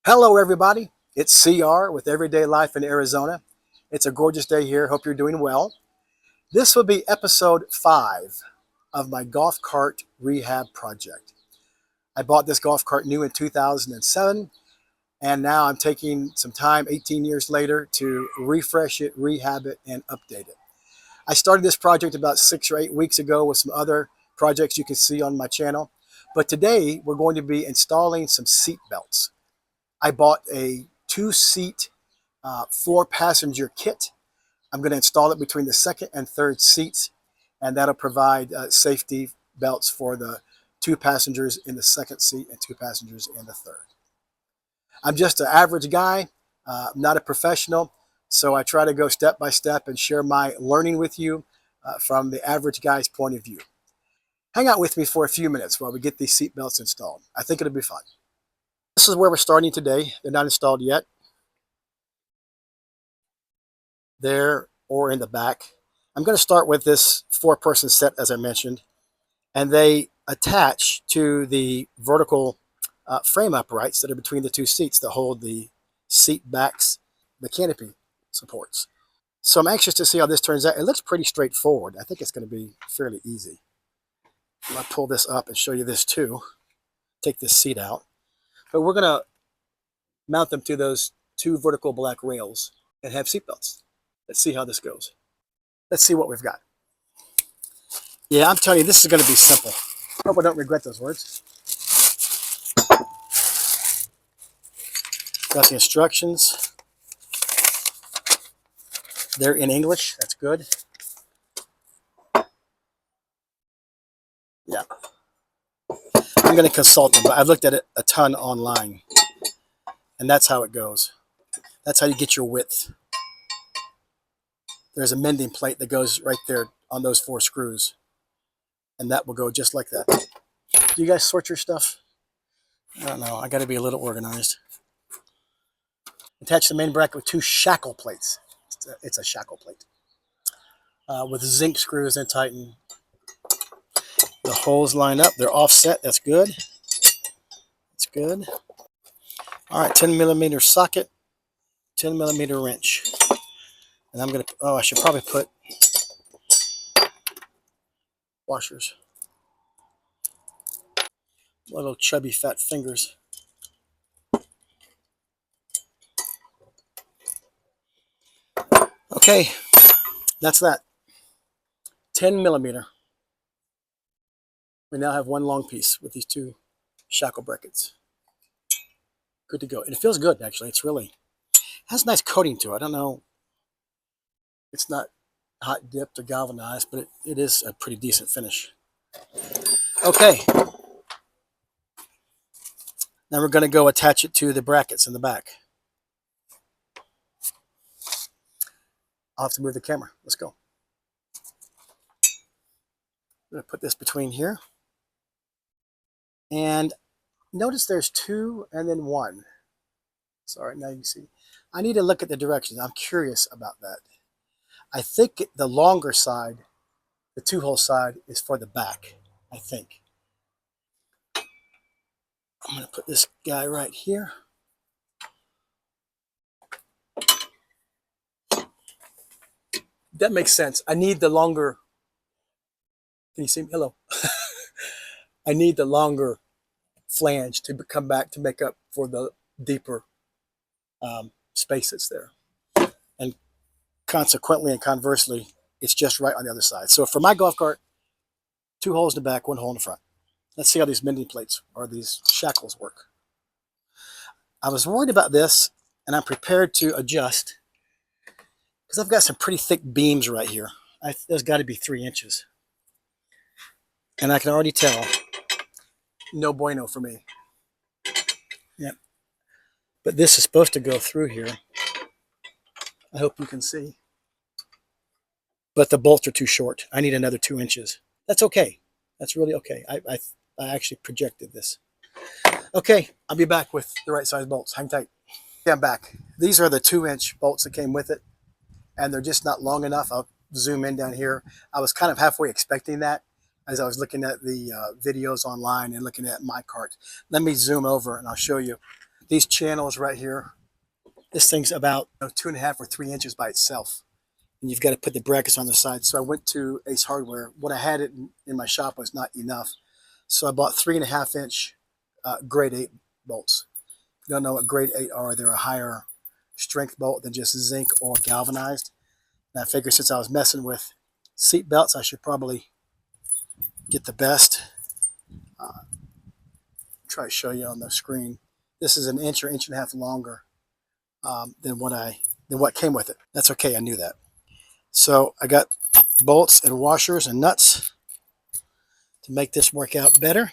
Hello, everybody. It's CR with Everyday Life in Arizona. It's a gorgeous day here. Hope you're doing well. This will be episode 5 of my golf cart rehab project. I bought this golf cart new in 2007, and now I'm taking some time, 18 years later, to refresh it, rehab it, and update it. I started this project about 6 or 8 weeks ago with some other projects you can see on my channel. But today, we're going to be installing some seat belts. I bought a 2-seat, 4-passenger kit. I'm going to install it between the second and third seats, and that'll provide safety belts for the 2 passengers in the second seat and 2 passengers in the third. I'm just an average guy, not a professional, so I try to go step by step and share my learning with you from the average guy's point of view. Hang out with me for a few minutes while we get these seat belts installed. I think it'll be fun. This is where we're starting today. They're not installed yet. There or in the back. I'm going to start with this 4-person set, as I mentioned, and they attach to the vertical frame uprights that are between the 2 seats that hold the seat backs, the canopy supports. So I'm anxious to see how this turns out. It looks pretty straightforward. I think it's going to be fairly easy. I'm going to pull this up and show you this too. Take this seat out. But we're going to mount them to those 2 vertical black rails and have seat belts. Let's see how this goes. Let's see what we've got. Yeah, I'm telling you, this is going to be simple. Hope I don't regret those words. Got the instructions. They're in English. That's good. Yeah. I'm going to consult them, but I've looked at it a ton online. And that's how it goes. That's how you get your width. There's a mending plate that goes right there on those 4 screws. And that will go just like that. Do you guys sort your stuff? I don't know. I got to be a little organized. Attach the main bracket with 2 shackle plates. It's a shackle plate. With zinc screws and tighten. The holes line up. They're offset. That's good. That's good. All right, 10 millimeter socket, 10 millimeter wrench. And I'm going to, I should probably put washers. Little chubby fat fingers. Okay, that's that. 10 millimeter. We now have 1 long piece with these 2 shackle brackets. Good to go. And it feels good, actually. It's really, has a nice coating to it. I don't know. It's not hot dipped or galvanized, but it is a pretty decent finish. Okay. Now we're going to go attach it to the brackets in the back. I'll have to move the camera. Let's go. I'm going to put this between here. And notice there's 2 and then 1. Sorry, now you can see. I need to look at the directions. I'm curious about that. I think the longer side, the 2-hole side, is for the back, I think. I'm going to put this guy right here. That makes sense. I need the longer. Can you see me? Hello. I need the longer flange to come back to make up for the deeper spaces there. And consequently and conversely, it's just right on the other side. So for my golf cart, 2 holes in the back, 1 hole in the front. Let's see how these mending plates or these shackles work. I was worried about this, and I'm prepared to adjust because I've got some pretty thick beams right here. There's got to be 3 inches. And I can already tell, no bueno for me. Yeah. But this is supposed to go through here. I hope you can see. But the bolts are too short. I need another 2 inches. That's okay. That's really okay. I actually projected this. Okay, I'll be back with the right size bolts. Hang tight. Okay, I'm back. These are the 2-inch bolts that came with it, and they're just not long enough. I'll zoom in down here. I was kind of halfway expecting that as I was looking at the videos online and looking at my cart. Let me zoom over and I'll show you. these channels right here, this thing's about 2.5 or 3 inches by itself. And you've got to put the brackets on the side. So I went to Ace Hardware. What I had in my shop was not enough. So I bought 3.5-inch grade 8 bolts. If you don't know what grade 8 are, they're a higher strength bolt than just zinc or galvanized. And I figured since I was messing with seat belts, I should probably get the best. Try to show you on the screen. This is an inch or inch and a half longer than what came with it. That's okay, I knew that. So I got bolts and washers and nuts to make this work out better.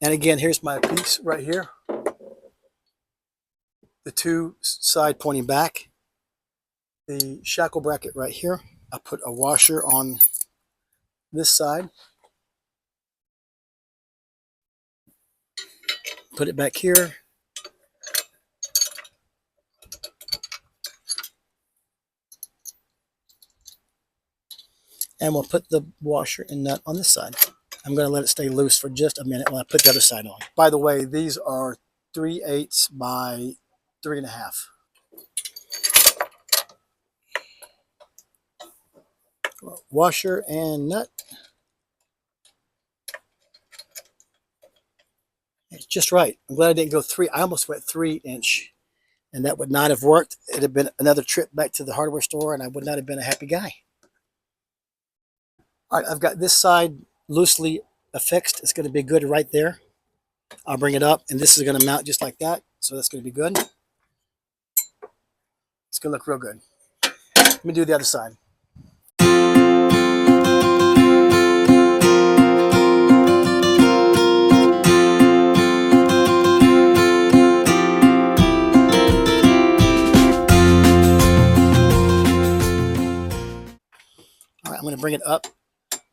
And again, here's my piece right here. The two side pointing back. The shackle bracket right here. I put a washer on this side. Put it back here. And we'll put the washer and nut on this side. I'm going to let it stay loose for just a minute while I put the other side on. By the way, these are 3/8 by 3.5. Washer and nut. It's just right. I'm glad I didn't go 3. I almost went 3-inch, and that would not have worked. It'd have been another trip back to the hardware store, and I would not have been a happy guy. All right, I've got this side loosely affixed. It's going to be good right there. I'll bring it up, and this is going to mount just like that, so that's going to be good. It's going to look real good. Let me do the other side. All right, I'm going to bring it up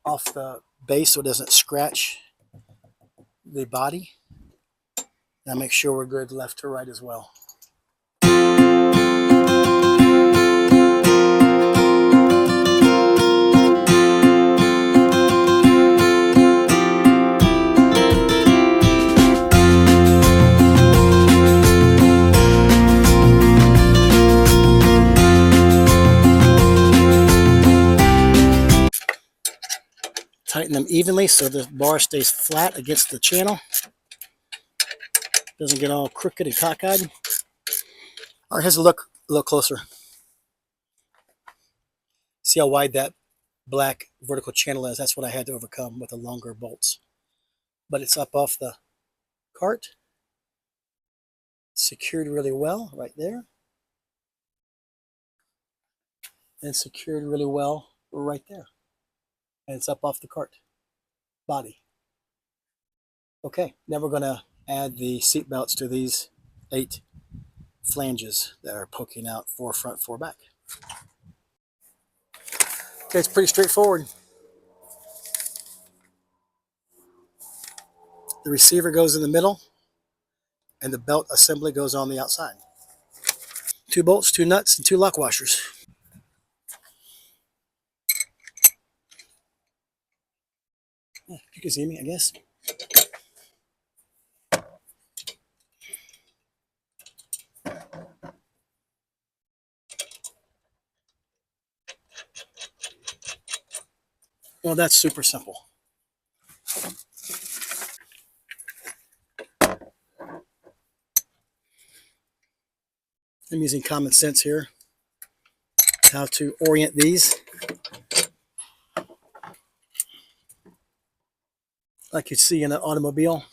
off the base so it doesn't scratch the body. Now make sure we're good left to right as well. Tighten them evenly so the bar stays flat against the channel. Doesn't get all crooked and cockeyed. All right, here's a look a little closer. See how wide that black vertical channel is? That's what I had to overcome with the longer bolts. But it's up off the cart. Secured really well right there. And secured really well right there. And it's up off the cart body. Okay, now we're going to add the seat belts to these 8 flanges that are poking out 4 front, 4 back. Okay, it's pretty straightforward. The receiver goes in the middle, and the belt assembly goes on the outside. 2 bolts, 2 nuts, and 2 lock washers. Yeah, you can see me, I guess. Well, that's super simple. I'm using common sense here. How to orient these. Like you'd see in an automobile.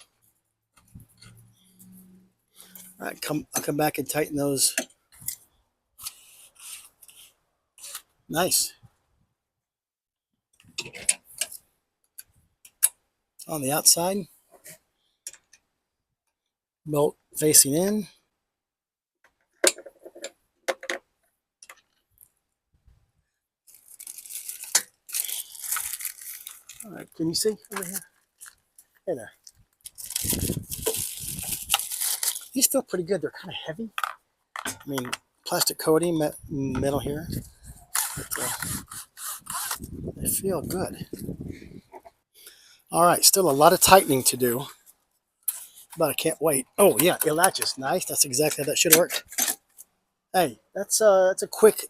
All right, I'll come back and tighten those. Nice. On the outside, bolt facing in. All right, can you see over here? Hey there. These feel pretty good. They're kind of heavy. I mean, plastic coating, metal here. But, they feel good. All right, still a lot of tightening to do. but I can't wait. Oh yeah, it latches. Nice. That's exactly how that should have worked. Hey, that's a quick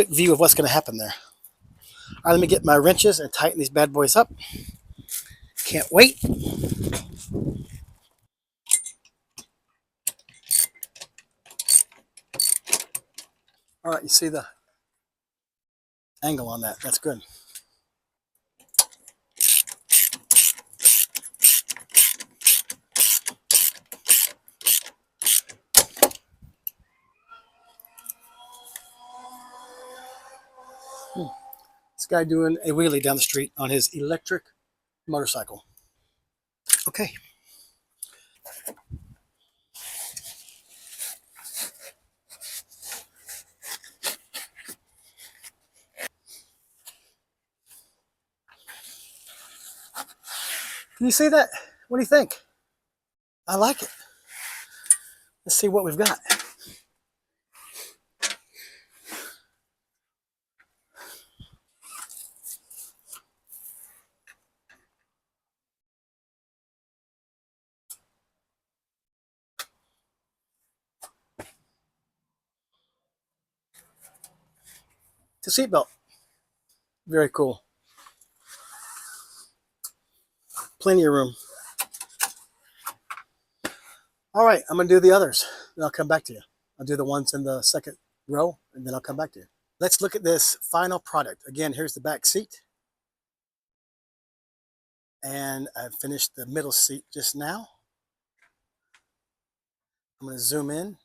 view of what's going to happen there. All right, let me get my wrenches and tighten these bad boys up. Can't wait. All right, you see the angle on that. That's good. This guy doing a wheelie down the street on his electric motorcycle. Okay. Can you see that? What do you think? I like it. Let's see what we've got. It's a seatbelt. Very cool. Plenty of room. All right, I'm going to do the others, and I'll come back to you. I'll do the ones in the second row, and then I'll come back to you. Let's look at this final product. Again, here's the back seat. And I finished the middle seat just now. I'm going to zoom in. You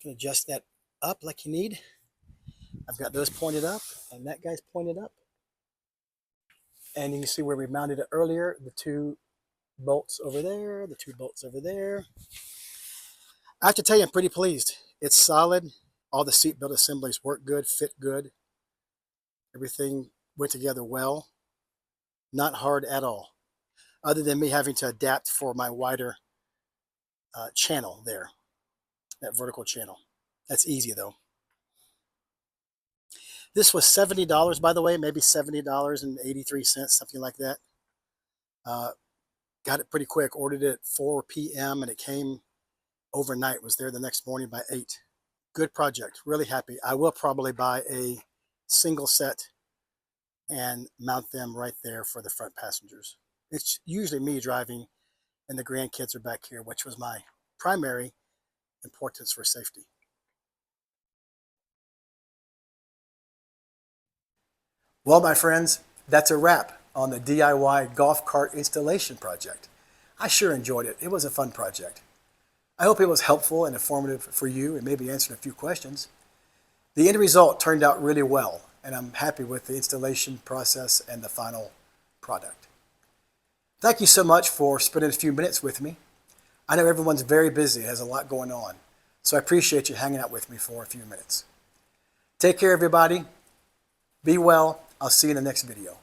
can adjust that up like you need. I've got those pointed up, and that guy's pointed up. And you can see where we mounted it earlier, the two bolts over there, the two bolts over there. I have to tell you, I'm pretty pleased. It's solid. All the seatbelt assemblies work good, fit good. Everything went together well. Not hard at all, other than me having to adapt for my wider channel there, that vertical channel. That's easy though. This was $70, by the way, maybe $70.83, something like that. Got it pretty quick. Ordered it at 4 p.m. and it came overnight. Was there the next morning by 8. Good project. Really happy. I will probably buy a single set and mount them right there for the front passengers. It's usually me driving and the grandkids are back here, which was my primary importance for safety. Well, my friends, that's a wrap on the DIY golf cart installation project. I sure enjoyed it. It was a fun project. I hope it was helpful and informative for you and maybe answered a few questions. The end result turned out really well, and I'm happy with the installation process and the final product. Thank you so much for spending a few minutes with me. I know everyone's very busy, has a lot going on, so I appreciate you hanging out with me for a few minutes. Take care, everybody. Be well. I'll see you in the next video.